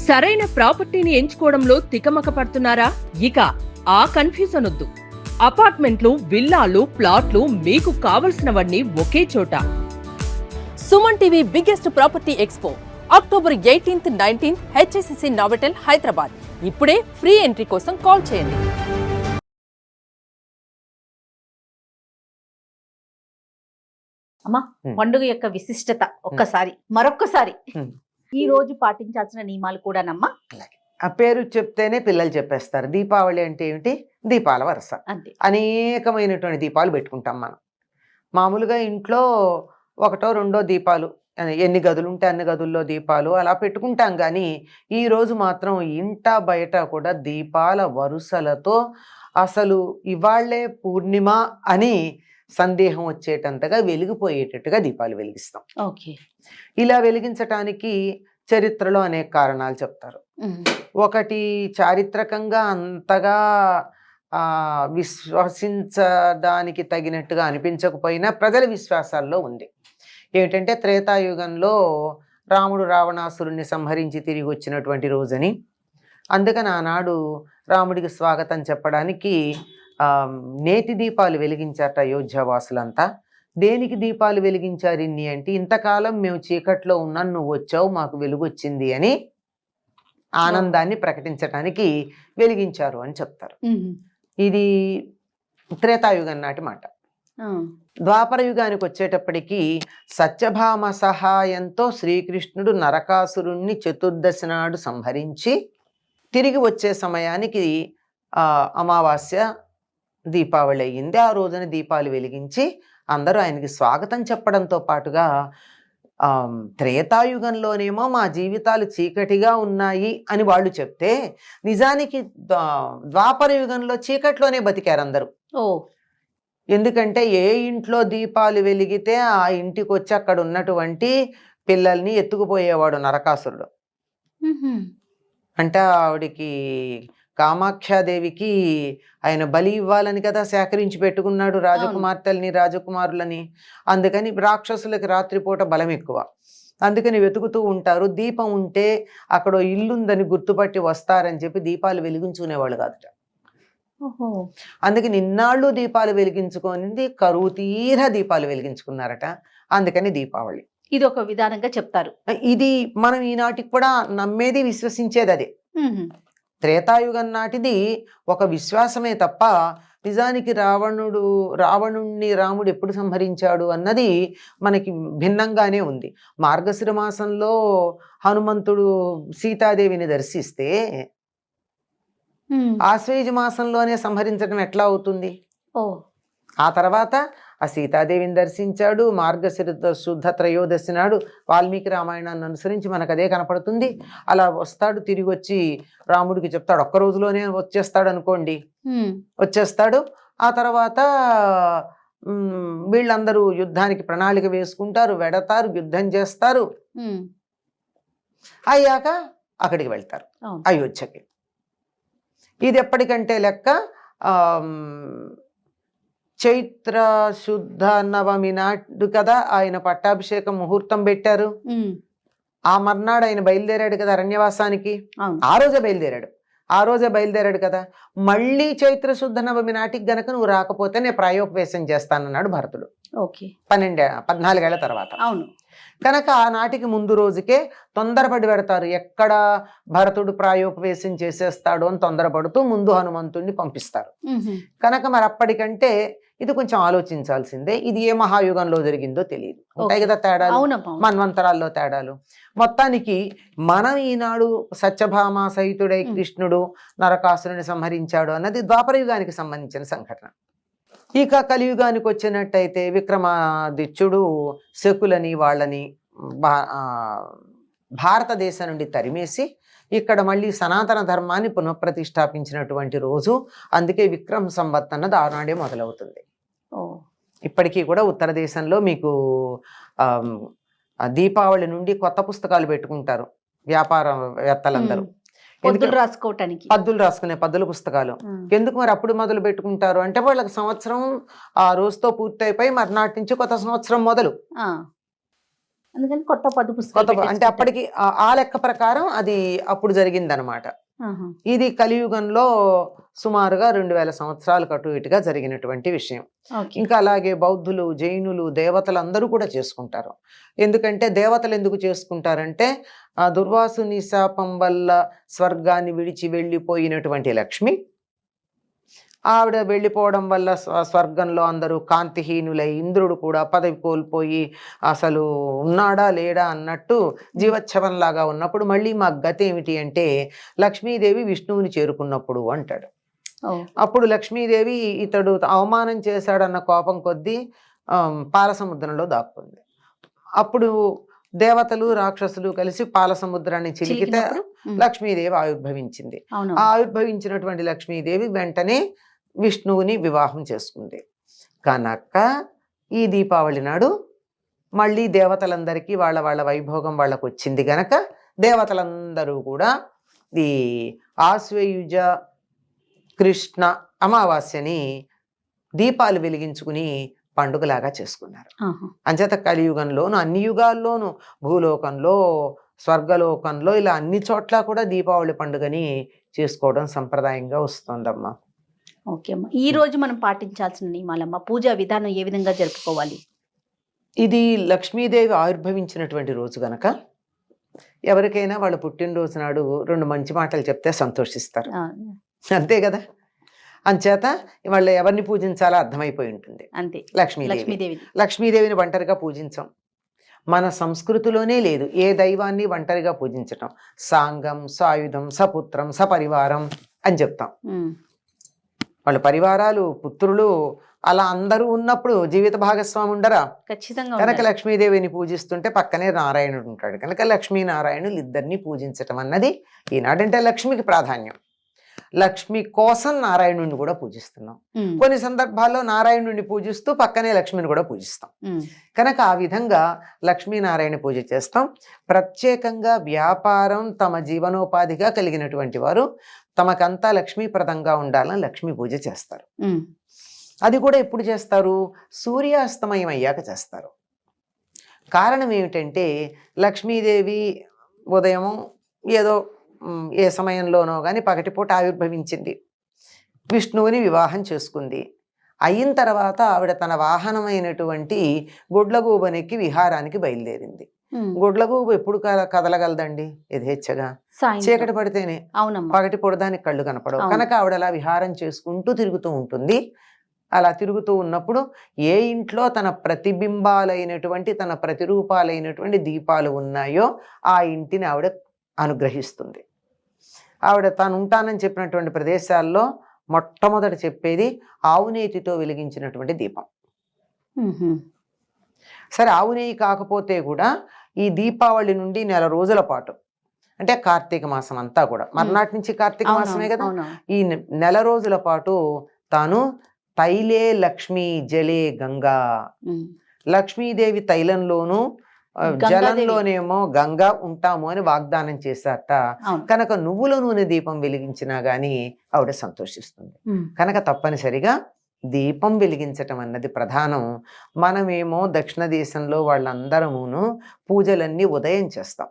సరైన ప్రాపర్టీని ఎంచుకోవడంలో తికమక పడుతున్నారా? ఇక ఆ కన్ఫ్యూజన్ వద్దు. అపార్ట్మెంట్లు, విల్లాలు, ప్లాట్లు మీకు కావలసినవన్నీ ఒకే చోట. Suman TV biggest property expo October 18th, 19th HSCC Novotel, Hyderabad. ఇప్పుడే ఫ్రీ ఎంట్రీ కోసం కాల్ చేయండి. అమ్మా, పండుగ యొక్క విశిష్టత మరొక్కసారి ఈ రోజు పాటించాల్సిన నియమాలు కూడానమ్మా. ఆ పేరు చెప్తేనే పిల్లలు చెప్పేస్తారు. దీపావళి అంటే ఏమిటి? దీపాల వరుస. అంతే. అనేకమైనటువంటి దీపాలు పెట్టుకుంటాం మనం. మామూలుగా ఇంట్లో ఒకటో రెండో దీపాలు, ఎన్ని గదులు ఉంటే అన్ని గదుల్లో దీపాలు అలా పెట్టుకుంటాం. కానీ ఈరోజు మాత్రం ఇంట బయట కూడా దీపాల వరుసలతో అసలు ఇవాళ్లే పూర్ణిమ అని సందేహం వచ్చేటంతగా వెలిగిపోయేటట్టుగా దీపాలు వెలిగిస్తాం. ఓకే. ఇలా వెలిగించటానికి చరిత్రలో అనేక కారణాలు చెప్తారు. ఒకటి, చారిత్రకంగా అంతగా విశ్వసించడానికి తగినట్టుగా అనిపించకపోయినా ప్రజల విశ్వాసాల్లో ఉంది. ఏమిటంటే త్రేతాయుగంలో రాముడు రావణాసురుణ్ణి సంహరించి తిరిగి వచ్చినటువంటి రోజని, అందుకని ఆనాడు రాముడికి స్వాగతం చెప్పడానికి నేతి దీపాలు వెలిగించారట అయోధ్యవాసులంతా. దేనికి దీపాలు వెలిగించారు ఇన్ని అంటే, ఇంతకాలం మేము చీకట్లో ఉన్నాను, నువ్వు వచ్చావు, మాకు వెలుగొచ్చింది అని ఆనందాన్ని ప్రకటించడానికి వెలిగించారు అని చెప్తారు. ఇది త్రేతాయుగం నాటి మాట. ద్వాపర యుగానికి వచ్చేటప్పటికి సత్యభామ సహాయంతో శ్రీకృష్ణుడు నరకాసురుణ్ణి చతుర్దశి నాడు సంహరించి తిరిగి వచ్చే సమయానికి అమావాస్య దీపావళి అయ్యింది. ఆ రోజున దీపాలు వెలిగించి అందరూ ఆయనకి స్వాగతం చెప్పడంతో పాటుగా త్రేతాయుగంలోనేమో మా జీవితాలు చీకటిగా ఉన్నాయి అని వాళ్ళు చెప్తే, నిజానికి ద్వాపర యుగంలో చీకట్లోనే బతికారు అందరూ. ఎందుకంటే ఏ ఇంట్లో దీపాలు వెలిగితే ఆ ఇంటికి వచ్చి అక్కడ ఉన్నటువంటి పిల్లల్ని ఎత్తుకుపోయేవాడు నరకాసురుడు. అంటే ఆవిడికి, కామాఖ్యాదేవికి ఆయన బలి ఇవ్వాలని కదా సేకరించి పెట్టుకున్నాడు రాజకుమార్తెల్ని, రాజకుమారులని. అందుకని రాక్షసులకి రాత్రిపూట బలం ఎక్కువ, అందుకని వెతుకుతూ ఉంటారు. దీపం ఉంటే అక్కడ ఇల్లుందని గుర్తుపట్టి వస్తారని చెప్పి దీపాలు వెలిగించుకునేవాళ్ళు కాదుట. అందుకని ఇన్నాళ్ళు దీపాలు వెలిగించుకొని కరువు తీరా దీపాలు వెలిగించుకున్నారట. అందుకని దీపావళి. ఇది ఒక విధానంగా చెప్తారు. ఇది మనం ఈనాటికి కూడా నమ్మేది, విశ్వసించేది అదే. త్రేతాయుగం నాటిది ఒక విశ్వాసమే తప్ప నిజానికి రావణుణ్ణి రాముడు ఎప్పుడు సంహరించాడు అన్నది మనకి భిన్నంగానే ఉంది. మార్గశిర మాసంలో హనుమంతుడు సీతాదేవిని దర్శిస్తే ఆశ్వేజ మాసంలోనే సంహరించడం ఎట్లా అవుతుంది? ఆ తర్వాత ఆ సీతాదేవిని దర్శించాడు. మార్గశిర శుద్ధ త్రయోదశి నాడు వాల్మీకి రామాయణాన్ని అనుసరించి మనకు అదే కనపడుతుంది. అలా వస్తాడు, తిరిగి వచ్చి రాముడికి చెప్తాడు. ఒక్క రోజులోనే వచ్చేస్తాడు అనుకోండి, వచ్చేస్తాడు. ఆ తర్వాత వీళ్ళందరూ యుద్ధానికి ప్రణాళిక వేసుకుంటారు, వెడతారు, యుద్ధం చేస్తారు. అయ్యాక అక్కడికి వెళ్తారు, అయోధ్యకి. ఇది ఎప్పటికంటే లెక్క చైత్ర శుద్ధ నవమి నాడు కదా ఆయన పట్టాభిషేకం ముహూర్తం పెట్టారు. ఆ మర్నాడు ఆయన బయలుదేరాడు కదా అరణ్యవాసానికి. ఆ రోజే బయలుదేరాడు కదా. మళ్ళీ చైత్ర శుద్ధ నవమి నాటికి గనక నువ్వు రాకపోతే నేను ప్రాయోపవేశం చేస్తానన్నాడు భరతుడు. 14 ఏళ్ల తర్వాత. అవును. కనుక ఆనాటికి ముందు రోజుకే తొందరపడి పెడతారు. ఎక్కడ భరతుడు ప్రాయోపవేశం చేసేస్తాడు అని తొందరపడుతూ ముందు హనుమంతుడిని పంపిస్తారు. కనుక మరి అప్పటికంటే ఇది కొంచెం ఆలోచించాల్సిందే. ఇది ఏ మహాయుగంలో జరిగిందో తెలియదు. ఉంటాయి కదా తేడాలు, మన్వంతరాల్లో తేడాలు. మొత్తానికి మనం ఈనాడు సత్యభామ సహితుడై కృష్ణుడు నరకాసురుని సంహరించాడు అన్నది ద్వాపర యుగానికి సంబంధించిన సంఘటన. ఇక కలియుగానికి వచ్చినట్టయితే విక్రమాదిత్యుడు శకులని వాళ్ళని భారతదేశం నుండి తరిమేసి ఇక్కడ మళ్ళీ సనాతన ధర్మాన్ని పునఃప్రతిష్టాపించినటువంటి రోజు. అందుకే విక్రమ సంవత్ అన్నది ఆనాడే మొదలవుతుంది. ఇప్పటికీ కూడా ఉత్తర దేశంలో దీపావళి నుండి కొత్త పుస్తకాలు పెట్టుకుంటారు వ్యాపారవేత్తలందరూ. పద్దులు రాసుకోవటానికి, పద్దులు రాసుకునే పద్దుల పుస్తకాలు. ఎందుకు మరి అప్పుడు మొదలు పెట్టుకుంటారు అంటే, వాళ్ళకి సంవత్సరం ఆ రోజుతో పూర్తయిపోయి మర్నాటి నుంచి కొత్త సంవత్సరం మొదలు. అందుకని కొత్త పద్దు కొత్త పుస్తకాలు అంటే అప్పటికి ఆ లెక్క ప్రకారం అది అప్పుడు జరిగిందనమాట. ఇది కలియుగంలో సుమారుగా 2000 సంవత్సరాలకు అటు ఇటుగా జరిగినటువంటి విషయం. ఇంకా అలాగే బౌద్ధులు, జైనులు, దేవతలు అందరూ కూడా చేసుకుంటారు. ఎందుకంటే దేవతలు ఎందుకు చేసుకుంటారంటే ఆ దుర్వాసుని శాపం వల్ల స్వర్గాన్ని విడిచి వెళ్ళిపోయినటువంటి లక్ష్మి, ఆవిడ వెళ్ళిపోవడం వల్ల స్వర్గంలో అందరూ కాంతిహీనులై ఇంద్రుడు కూడా పదవి కోల్పోయి అసలు ఉన్నాడా లేడా అన్నట్టు జీవచ్ఛవంలాగా ఉన్నప్పుడు మళ్ళీ మా గతి ఏమిటి అంటే లక్ష్మీదేవి విష్ణువుని చేరుకున్నప్పుడు అంటాడు. అప్పుడు లక్ష్మీదేవి ఇతడు అవమానం చేశాడన్న కోపం కొద్దీ పాలసముద్రంలో దాక్కుంది. అప్పుడు దేవతలు రాక్షసులు కలిసి పాలసముద్రాన్ని చిలికితే లక్ష్మీదేవి ఆవిర్భవించింది. ఆ ఆవిర్భవించినటువంటి లక్ష్మీదేవి వెంటనే విష్ణువుని వివాహం చేసుకుంది. కనుక ఈ దీపావళి నాడు మళ్ళీ దేవతలందరికీ వాళ్ళ వాళ్ళ వైభోగం వాళ్ళకు వచ్చింది గనక దేవతలందరూ కూడా ఈ ఆశ్వయుజ కృష్ణ అమావాస్యని దీపాలు వెలిగించుకుని పండుగలాగా చేసుకున్నారు. అంచేత కలియుగంలోను అన్ని యుగాల్లోనూ భూలోకంలో స్వర్గలోకంలో ఇలా అన్ని చోట్ల కూడా దీపావళి పండుగని చేసుకోవడం సంప్రదాయంగా వస్తుందమ్మా. ఓకే అమ్మా. ఈ రోజు మనం పాటించాల్సిన నియమాలమ్మా, పూజా విధానం ఏ విధంగా జరుపుకోవాలి? ఇది లక్ష్మీదేవి ఆవిర్భవించినటువంటి రోజు గనక ఎవరికైనా వాళ్ళ పుట్టినరోజు నాడు 2 మంచి మాటలు చెప్తే సంతోషిస్తారు, అంతే కదా. అంచేత వాళ్ళ ఎవరిని పూజించాలో అర్థమైపోయి ఉంటుంది. అంతే, లక్ష్మీదేవిని ఒంటరిగా పూజించం. మన సంస్కృతిలోనే లేదు ఏ దైవాన్ని ఒంటరిగా పూజించటం. సాంగం, సాయుధం, సపుత్రం, సపరివారం అని చెప్తాం. వాళ్ళ పరివారాలు, పుత్రులు అలా అందరూ ఉన్నప్పుడు జీవిత భాగస్వామి ఉండరా? ఖచ్చితంగా. కనుక లక్ష్మీదేవిని పూజిస్తుంటే పక్కనే నారాయణుడు ఉంటాడు. కనుక లక్ష్మీనారాయణులు ఇద్దరిని పూజించటం అన్నది ఈనాడంటే లక్ష్మికి ప్రాధాన్యం. లక్ష్మి కోసం నారాయణుడిని కూడా పూజిస్తున్నాం. కొన్ని సందర్భాల్లో నారాయణుడిని పూజిస్తూ పక్కనే లక్ష్మిని కూడా పూజిస్తాం. కనుక ఆ విధంగా లక్ష్మీనారాయణ పూజ చేస్తాం. ప్రత్యేకంగా వ్యాపారం తమ జీవనోపాధిగా కలిగినటువంటి వారు తమకంతా లక్ష్మీప్రదంగా ఉండాలని లక్ష్మీ పూజ చేస్తారు. అది కూడా ఎప్పుడు చేస్తారు? సూర్యాస్తమయం అయ్యాక చేస్తారు. కారణం ఏమిటంటే లక్ష్మీదేవి ఉదయం ఏదో ఏ సమయంలోనో కానీ పగటిపూట ఆవిర్భవించింది, విష్ణువుని వివాహం చేసుకుంది. అయిన తర్వాత ఆవిడ తన వాహనమైనటువంటి గుడ్లగూబనెక్కి విహారానికి బయలుదేరింది. గుడ్లగూబు ఎప్పుడు కదలగలదండి యథేచ్ఛగా? చీకటి పడితేనే. పగటి పొడదానికి కళ్ళు కనపడవు. కనుక ఆవిడ అలా విహారం చేసుకుంటూ తిరుగుతూ ఉంటుంది. అలా తిరుగుతూ ఉన్నప్పుడు ఏ ఇంట్లో తన ప్రతిబింబాలైనటువంటి తన ప్రతిరూపాలైనటువంటి దీపాలు ఉన్నాయో ఆ ఇంటిని ఆవిడ అనుగ్రహిస్తుంది. ఆవిడ తాను ఉంటానని చెప్పినటువంటి ప్రదేశాల్లో మొట్టమొదట చెప్పేది ఆవునేతితో వెలిగించినటువంటి దీపం. సరే, ఆవునేయి కాకపోతే కూడా ఈ దీపావళి నుండి 1 రోజుల పాటు, అంటే కార్తీక మాసం అంతా కూడా, మర్నాటి నుంచి కార్తీక మాసమే కదా, ఈ 1 రోజుల పాటు తాను తైలే లక్ష్మీ జలే గంగా, లక్ష్మీదేవి తైలంలోనూ జలంలోనేమో గంగా ఉంటాము అని వాగ్దానం చేశారట. కనుక నువ్వుల నూనె దీపం వెలిగించినా గాని ఆవిడ సంతోషిస్తుంది. కనుక తప్పనిసరిగా దీపం వెలిగించటం అన్నది ప్రధానం. మనమేమో దక్షిణ దేశంలో వాళ్ళందరమును పూజలన్నీ ఉదయం చేస్తాం,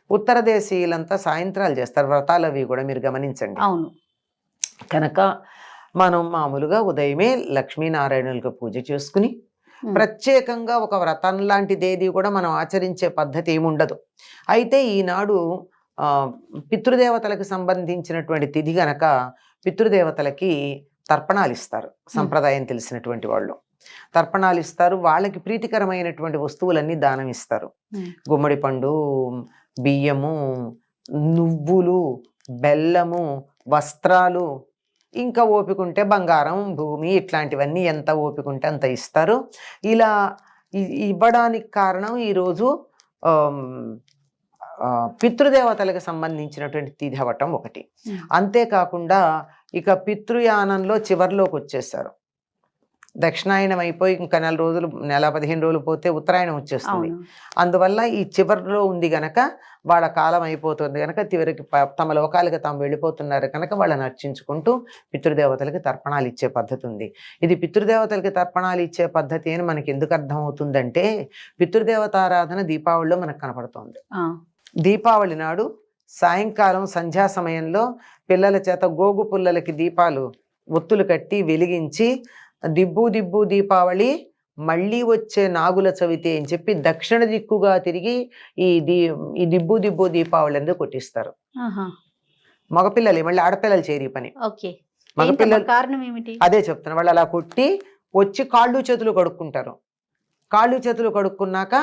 ఉత్తర దేశీయులంతా సాయంత్రాలు చేస్తారు. వ్రతాలు అవి కూడా మీరు గమనించండి. కనుక మనం మామూలుగా ఉదయమే లక్ష్మీనారాయణులకు పూజ చేసుకుని ప్రత్యేకంగా ఒక వ్రతం లాంటిదేది కూడా మనం ఆచరించే పద్ధతి ఏముండదు. అయితే ఈనాడు పితృదేవతలకు సంబంధించినటువంటి తిథి గనక పితృదేవతలకి తర్పణాలు ఇస్తారు. సంప్రదాయం తెలిసినటువంటి వాళ్ళు తర్పణాలు ఇస్తారు. వాళ్ళకి ప్రీతికరమైనటువంటి వస్తువులన్నీ దానం ఇస్తారు. గుమ్మడి పండు, బియ్యము, నువ్వులు, బెల్లము, వస్త్రాలు, ఇంకా ఓపికంటే బంగారం, భూమి, ఇట్లాంటివన్నీ ఎంత ఓపికంటే అంత ఇస్తారు. ఇలా ఇవ్వడానికి కారణం ఈరోజు పితృదేవతలకు సంబంధించినటువంటి తిథి అవ్వటం ఒకటి. అంతేకాకుండా ఇక పితృయానంలో చివరిలోకి వచ్చేసారు. దక్షిణాయనం అయిపోయి ఇంకా 15 రోజులు పోతే ఉత్తరాయణం వచ్చేస్తుంది. అవును. అందువల్ల ఈ చివరిలో ఉంది గనక వాళ్ళ కాలం అయిపోతుంది గనక చివరికి తమ లోకాలకు తాము వెళ్ళిపోతున్నారు కనుక వాళ్ళని అర్చించుకుంటూ పితృదేవతలకి తర్పణాలు ఇచ్చే పద్ధతి ఉంది. ఇది పితృదేవతలకి తర్పణాలు ఇచ్చే పద్ధతి అని మనకి ఎందుకు అర్థం అవుతుందంటే పితృదేవతారాధన దీపావళిలో మనకు కనపడుతోంది. దీపావళి నాడు సాయంకాలం సంధ్యా సమయంలో పిల్లల చేత గోగు పుల్లలకి దీపాలు ఒత్తులు కట్టి వెలిగించి దిబ్బు దిబ్బు దీపావళి మళ్ళీ వచ్చే నాగుల చవితి అని చెప్పి దక్షిణ దిక్కుగా తిరిగి ఈ దిబ్బు దిబ్బు దీపావళి ఎందుకు కొట్టిస్తారు. మగపిల్లలు మళ్ళీ ఆడపిల్లలు చేరి పని. మగపిల్లలు కారణం ఏమిటి అదే చెప్తున్నా. వాళ్ళు అలా కొట్టి వచ్చి కాళ్ళు చేతులు కడుక్కుంటారు. కాళ్ళు చేతులు కడుక్కున్నాక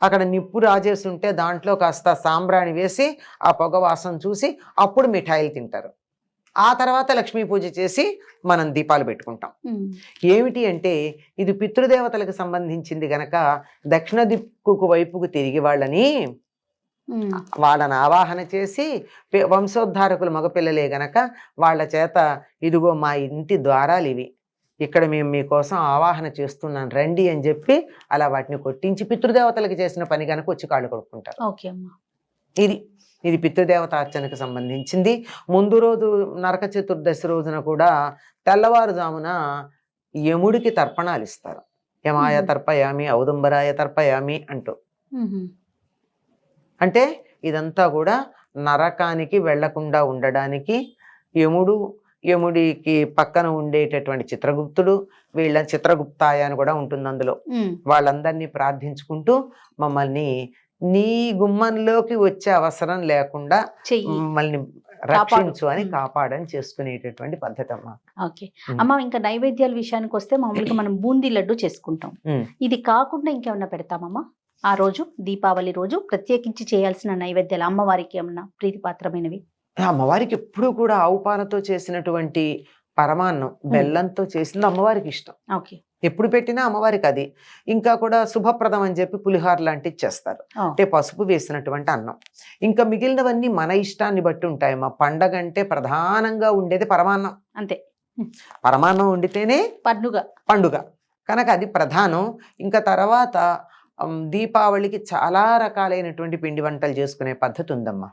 అక్కడ నిప్పు రాజేసి ఉంటే దాంట్లో కాస్త సాంబ్రాణి వేసి ఆ పొగ వాసన చూసి అప్పుడు మిఠాయిలు తింటారు. ఆ తర్వాత లక్ష్మీ పూజ చేసి మనం దీపాలు పెట్టుకుంటాం. ఏమిటి అంటే ఇది పితృదేవతలకు సంబంధించింది గనక దక్షిణ దిక్కుకు వైపుకు తిరిగి వాళ్ళని ఆవాహన చేసి వంశోద్ధారకులు మగపిల్లలే గనక వాళ్ళ చేత ఇదిగో మా ఇంటి ద్వారాలు ఇవి, ఇక్కడ మేము మీకోసం ఆవాహన చేస్తున్నాం రండి అని చెప్పి అలా వాటిని కొట్టించి పితృదేవతలకు చేసిన పని కనుక వచ్చి కాళ్ళు కొడుకుంటారు. ఇది పితృదేవత అర్చనకు సంబంధించింది. ముందు రోజు నరక చతుర్దశి రోజున కూడా తెల్లవారుజామున యముడికి తర్పణాలు ఇస్తారు. యమాయ తర్పయామి ఔదుంబరాయ తర్పయామి అంటూ. అంటే ఇదంతా కూడా నరకానికి వెళ్లకుండా ఉండడానికి యముడికి పక్కన ఉండేటటువంటి చిత్రగుప్తుడు, వీళ్ళ చిత్రగుప్తాయ అని కూడా ఉంటుంది అందులో, వాళ్ళందరినీ ప్రార్థించుకుంటూ మమ్మల్ని నీ గుమ్మంలోకి వచ్చే అవసరం లేకుండా మమ్మల్ని రక్షించు అని కాపాడని చేసుకునేటటువంటి పద్ధతి అమ్మా. ఓకే అమ్మ, ఇంకా నైవేద్యాల విషయానికి వస్తే మామూలుగా మనం బూందీ లడ్డు చేసుకుంటాం. ఇది కాకుండా ఇంకేమన్నా పెడతామమ్మా ఆ రోజు దీపావళి రోజు ప్రత్యేకించి చేయాల్సిన నైవేద్యాలు అమ్మవారికి ఏమన్నా ప్రీతిపాత్రమైనవి? అమ్మవారికి ఎప్పుడు కూడా ఆవు పాలతో చేసినటువంటి పరమాన్నం బెల్లంతో చేసింది అమ్మవారికి ఇష్టం. ఎప్పుడు పెట్టినా అమ్మవారికి అది. ఇంకా కూడా శుభప్రదం అని చెప్పి పులిహార లాంటివి చేస్తారు, అంటే పసుపు వేసినటువంటి అన్నం. ఇంకా మిగిలినవన్నీ మన ఇష్టాన్ని బట్టి ఉంటాయి. మా పండగ అంటే ప్రధానంగా ఉండేది పరమాన్నం. అంతే, పరమాన్నం వండితేనే పండుగ కనుక అది ప్రధానం. ఇంకా తర్వాత దీపావళికి చాలా రకాలైనటువంటి పిండి వంటలు చేసుకునే పద్ధతి ఉందమ్మా.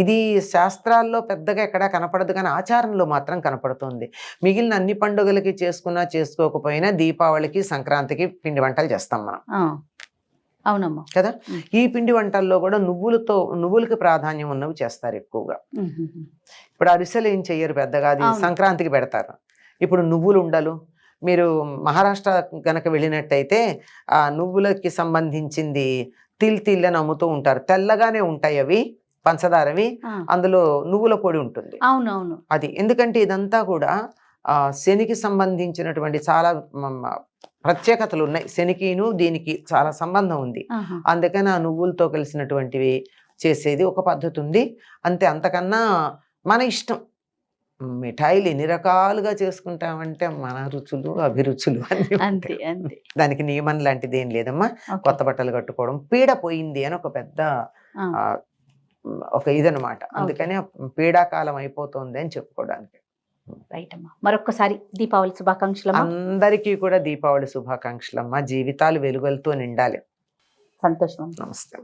ఇది శాస్త్రాల్లో పెద్దగా ఎక్కడా కనపడదు, కానీ ఆచారంలో మాత్రం కనపడుతుంది. మిగిలిన అన్ని పండుగలకి చేసుకున్నా చేసుకోకపోయినా దీపావళికి సంక్రాంతికి పిండి వంటలు చేస్తాం మనం. అవునమ్మా కదా. ఈ పిండి వంటల్లో కూడా నువ్వులకి ప్రాధాన్యం ఉన్నవి చేస్తారు ఎక్కువగా. ఇప్పుడు అరిసెలు ఏం చెయ్యరు పెద్దగా, అది సంక్రాంతికి పెడతారు. ఇప్పుడు నువ్వులు ఉండలు, మీరు మహారాష్ట్ర గనక వెళ్ళినట్టయితే ఆ నువ్వులకి సంబంధించింది తిల్ అని అమ్ముతూ ఉంటారు. తెల్లగానే ఉంటాయి అవి, పంచదారవి, అందులో నువ్వుల పొడి ఉంటుంది. అవునవును. అది ఎందుకంటే ఇదంతా కూడా శనికి సంబంధించినటువంటి చాలా ప్రత్యేకతలు ఉన్నాయి. శనికిను దీనికి చాలా సంబంధం ఉంది. అందుకని ఆ నువ్వులతో కలిసినటువంటివి చేసేది ఒక పద్ధతి ఉంది. అంతే, అంతకన్నా మన ఇష్టం. మిఠాయిలు ఎన్ని రకాలుగా చేసుకుంటామంటే మన రుచులు అభిరుచులు అంతే అంతే. దానికి నియమం లాంటిది ఏం లేదమ్మా. కొత్త బట్టలు కట్టుకోవడం, పీడ పోయింది అని ఒక పెద్ద ఒక ఇదనమాట. అందుకని పీడాకాలం అయిపోతుంది అని చెప్పుకోవడానికి. రైట్ అమ్మా, మరొకసారి దీపావళి శుభాకాంక్షలు. అందరికీ కూడా దీపావళి శుభాకాంక్షలు అమ్మా. జీవితాలు వెలుగులతో నిండాలి. సంతోషం. నమస్తే.